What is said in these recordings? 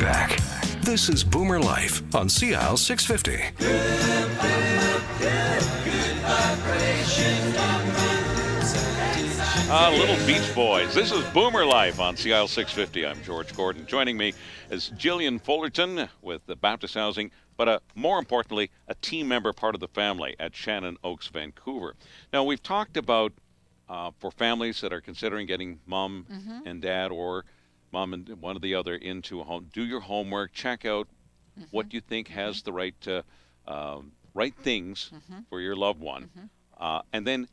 back. This is Boomer Life on CL 650. Little Beach Boys. This is Boomer Life on CL 650. I'm George Gordon. Joining me is Jillian Fullerton with the Baptist Housing, but more importantly, a team member, part of the family at Shannon Oaks, Vancouver. Now, we've talked about for families that are considering getting mom and dad or mom and one or the other into a home, do your homework, check out what you think has the right things for your loved one. And then,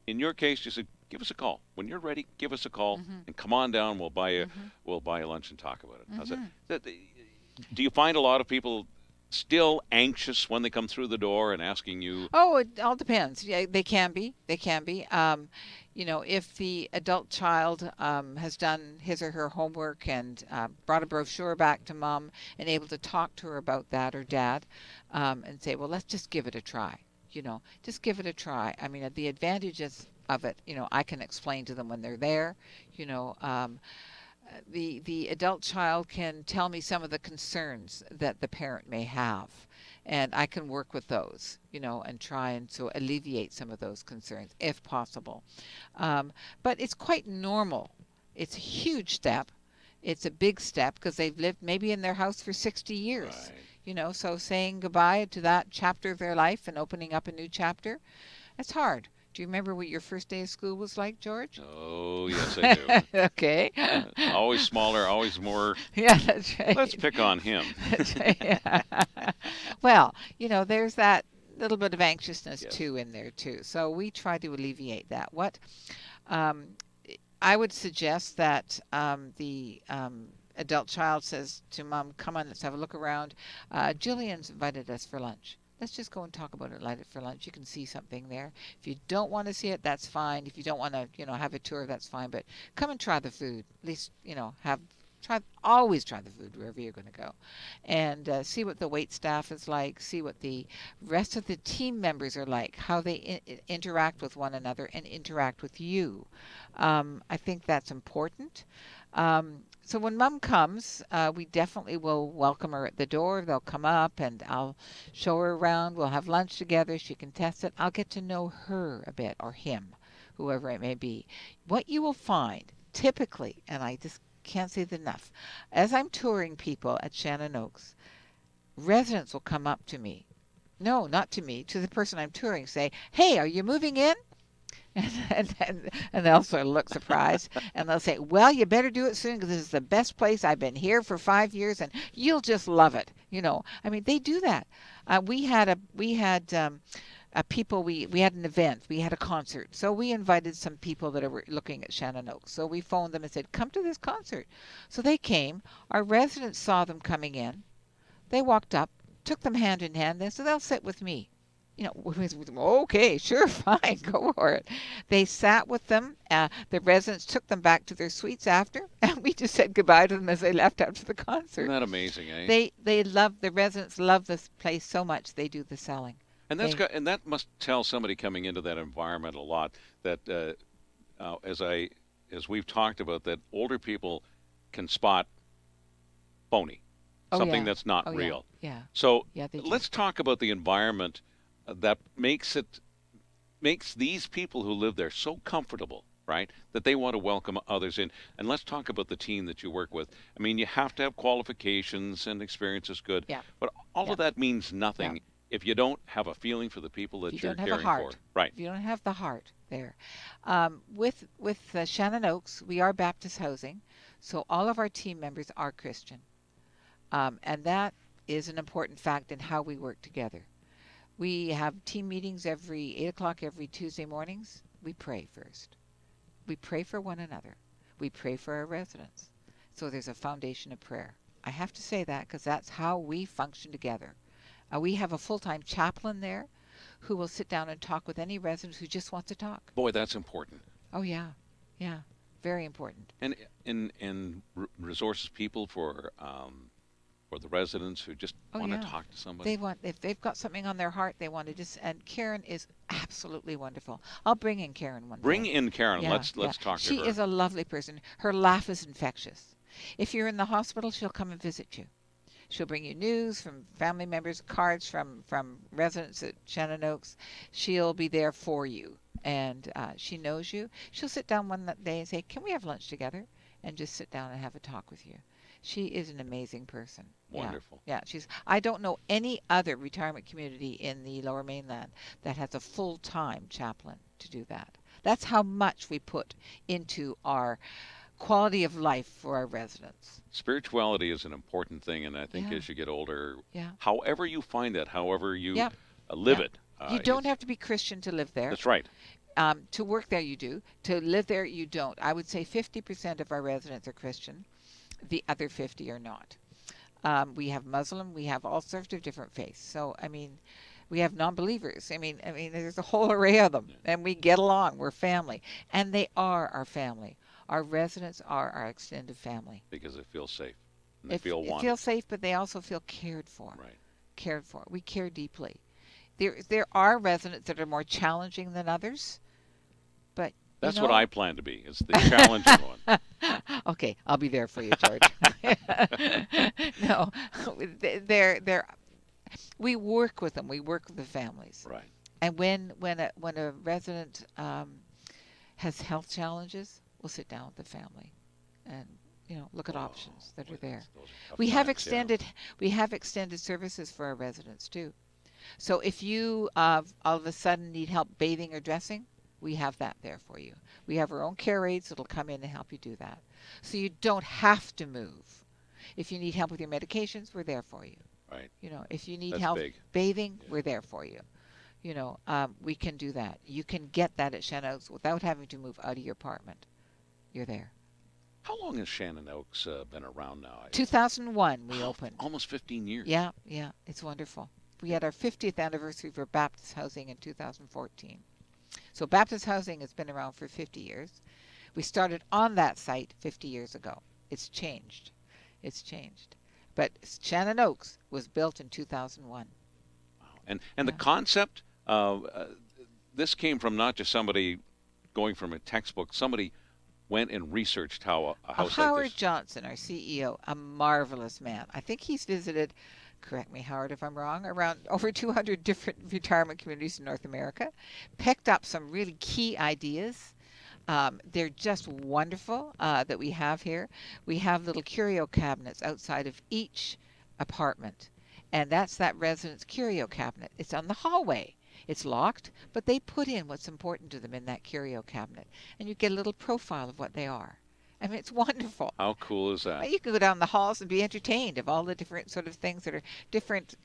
in your case, you said, give us a call. When you're ready, give us a call and come on down. We'll buy you lunch and talk about it. How's that? Do you find a lot of people still anxious when they come through the door and asking you? Oh, it all depends. Yeah, they can be. They can be. You know, if the adult child has done his or her homework and brought a brochure back to mom and able to talk to her about that, or dad, and say, well, let's just give it a try. You know, just give it a try. I mean, the advantages of it, you know, I can explain to them when they're there. You know, the adult child can tell me some of the concerns that the parent may have, and I can work with those, you know, and try and so alleviate some of those concerns if possible. But it's quite normal. It's a huge step. It's a big step because they've lived maybe in their house for 60 years. Right. You know, so saying goodbye to that chapter of their life and opening up a new chapter, it's hard. Do you remember what your first day of school was like, George? Oh, yes, I do. Okay. Always smaller, always more. Yeah, that's right. Let's pick on him. That's right. Yeah. Well, you know, there's that little bit of anxiousness too in there too. So we try to alleviate that. What I would suggest that the adult child says to mom, come on, let's have a look around. Jillian's invited us for lunch. Let's just go and talk about it, light it for lunch. You can see something there. If you don't want to see it, that's fine. If you don't want to, you know, have a tour, that's fine. But come and try the food. At least, you know, always try the food wherever you're going to go. And see what the wait staff is like. See what the rest of the team members are like, how they interact with one another and interact with you. I think that's important. So when mom comes, we definitely will welcome her at the door. They'll come up and I'll show her around. We'll have lunch together. She can test it. I'll get to know her a bit, or him, whoever it may be. What you will find typically, and I just can't say it enough, as I'm touring people at Shannon Oaks, residents will come up to me. No, not to me, to the person I'm touring, say, hey, are you moving in? And they'll sort of look surprised, and they'll say, well, you better do it soon because this is the best place. I've been here for 5 years and you'll just love it. You know, I mean, they do that. We had an event, we had a concert. So we invited some people that were looking at Shannon Oaks. So we phoned them and said, come to this concert. So they came. Our residents saw them coming in. They walked up, took them hand in hand. They said, they'll sit with me. You know, okay, sure, fine, go for it. They sat with them. The residents took them back to their suites after, and we just said goodbye to them as they left after the concert. Isn't that amazing, eh? The residents love this place so much they do the selling. And that must tell somebody coming into that environment a lot that as we've talked about, that older people can spot phony, something that's not real. Yeah. So they do. Let's talk about the environment that makes these people who live there so comfortable, right, that they want to welcome others in. And let's talk about the team that you work with. I mean, you have to have qualifications and experience is good, but all of that means nothing if you don't have a feeling for the people that you're caring for. Right. If you don't have the heart there. With Shannon Oaks, we are Baptist Housing, so all of our team members are Christian. And that is an important fact in how we work together. We have team meetings every 8 o'clock every Tuesday mornings. We pray first. We pray for one another. We pray for our residents. So there's a foundation of prayer. I have to say that because that's how we function together. We have a full-time chaplain there who will sit down and talk with any resident who just wants to talk. Boy, that's important. Oh, yeah. Yeah. Very important. And resources people for the residents who just want to talk to somebody. If they've got something on their heart, they want to just. And Karen is absolutely wonderful. I'll bring in Karen one day. Bring in Karen. Let's talk to her. She is a lovely person. Her laugh is infectious. If you're in the hospital, she'll come and visit you. She'll bring you news from family members, cards from residents at Shannon Oaks. She'll be there for you, and she knows you. She'll sit down one day and say, "Can we have lunch together?" And just sit down and have a talk with you. She is an amazing person. Wonderful. Yeah, I don't know any other retirement community in the Lower Mainland that has a full-time chaplain to do that. That's how much we put into our quality of life for our residents. Spirituality is an important thing, and I think as you get older, however you find that, however you live it. You don't have to be Christian to live there. That's right. To work there, you do. To live there, you don't. I would say 50% of our residents are Christian. The other 50 are not. We have Muslim. We have all sorts of different faiths. So, I mean, we have non-believers. I mean, there's a whole array of them, and we get along. We're family, and they are our family. Our residents are our extended family. Because they feel safe. And they feel wanted. They feel safe, but they also feel cared for. Right. Cared for. We care deeply. There are residents that are more challenging than others, but that's what I plan to be, is the challenging one. Okay, I'll be there for you, George. No, we work with them. We work with the families. Right. And when a resident has health challenges, we'll sit down with the family and look at options that are there. We have extended services for our residents too. So if you all of a sudden need help bathing or dressing, we have that there for you. We have our own care aides that'll come in and help you do that. So you don't have to move. If you need help with your medications, we're there for you. Right. If you need help bathing, we're there for you. We can do that. You can get that at Shannon Oaks without having to move out of your apartment. You're there. How long has Shannon Oaks been around now? 2001 we opened. Almost 15 years. Yeah, it's wonderful. We had our 50th anniversary for Baptist Housing in 2014. So Baptist Housing has been around for 50 years. We started on that site 50 years ago. It's changed. But Shannon Oaks was built in 2001. Wow. And the concept, this came from not just somebody going from a textbook. Somebody went and researched how a house like this. Howard Johnson, our CEO, a marvelous man. I think he's visited, correct me, Howard, if I'm wrong, around over 200 different retirement communities in North America, picked up some really key ideas. They're just wonderful that we have here. We have little curio cabinets outside of each apartment, and that's that resident's curio cabinet. It's on the hallway. It's locked, but they put in what's important to them in that curio cabinet, and you get a little profile of what they are. I mean, it's wonderful. How cool is that? You can go down the halls and be entertained of all the different sort of things that are different,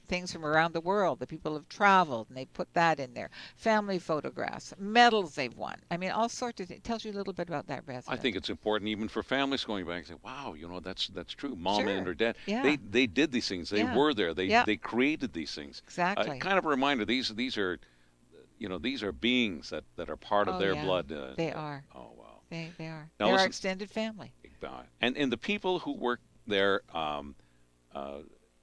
things from around the world. The people have traveled, and they put that in there. Family photographs, medals they've won. I mean, all sorts of things. It tells you a little bit about that resident. I think it's important even for families going back and say, wow, that's true. Mom Sure. and her dad, Yeah. they did these things. They Yeah. were there. They Yeah. they created these things. Exactly. Kind of a reminder, these are these are beings that are part of their blood. They are. Oh, wow. They are. Now They're our listen, extended family. and the people who work there,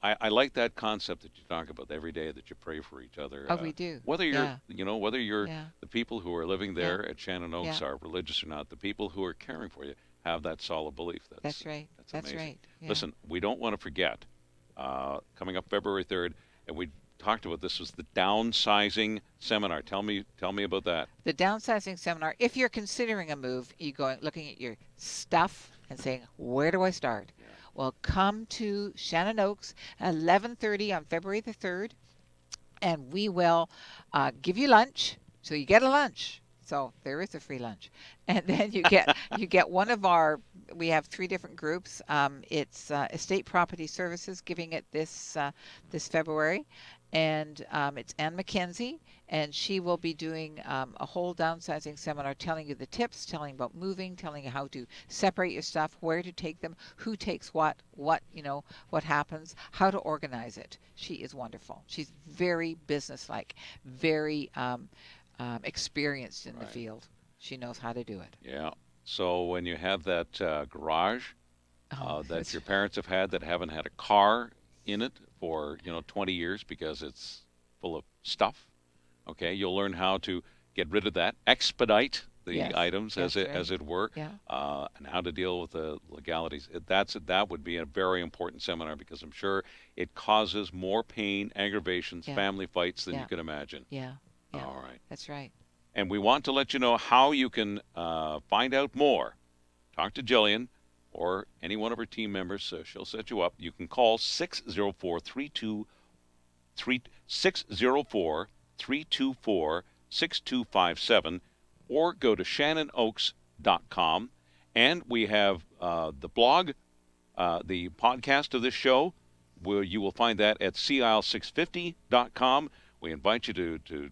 I like that concept that you talk about every day, that you pray for each other. Oh, we do. Whether you're, whether you're Yeah. the people who are living there at Shannon Oaks are religious or not, the people who are caring for you have that solid belief. That's right. That's amazing. right. Yeah. Listen, we don't want to forget, coming up February 3rd, and we talked about this, was the downsizing seminar. Tell me about that. The downsizing seminar. If you're considering a move, you looking at your stuff and saying, where do I start? Yeah. Well, come to Shannon Oaks at 11:30 on February the 3rd, and we will give you lunch. So you get a lunch. So there is a free lunch, and then you get one of our. We have 3 different groups. It's Estate Property Services giving it this February, and it's Ann McKenzie, and she will be doing a whole downsizing seminar, telling you the tips, telling about moving, telling you how to separate your stuff, where to take them, who takes what happens, how to organize it. She is wonderful. She's very businesslike, very experienced in the field. She knows how to do it. Yeah. So when you have that garage that your parents have had that haven't had a car in it for 20 years because it's full of stuff, okay, you'll learn how to get rid of that, expedite the Yes, items, that's as right. it were, Yeah. and how to deal with the legalities. That would be a very important seminar, because I'm sure it causes more pain, aggravations, Yeah. family fights than you Yeah. can imagine. Yeah. Yeah. All right. That's right. And we want to let you know how you can find out more. Talk to Jillian or any one of her team members. She'll set you up. You can call 604-324-6257, or go to ShannonOaks.com. And we have the blog, the podcast of this show, where you will find that at CIL650.com. We invite you to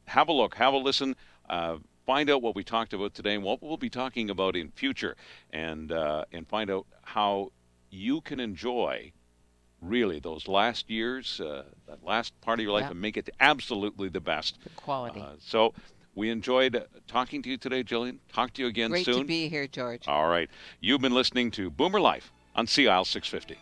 have a look, have a listen, find out what we talked about today and what we'll be talking about in future, and find out how you can enjoy really those last years, that last part of your life, Yeah. and make it absolutely the best. The quality. So we enjoyed talking to you today, Jillian. Talk to you again Great soon. to be here, George. All right. You've been listening to Boomer Life on CIL 650.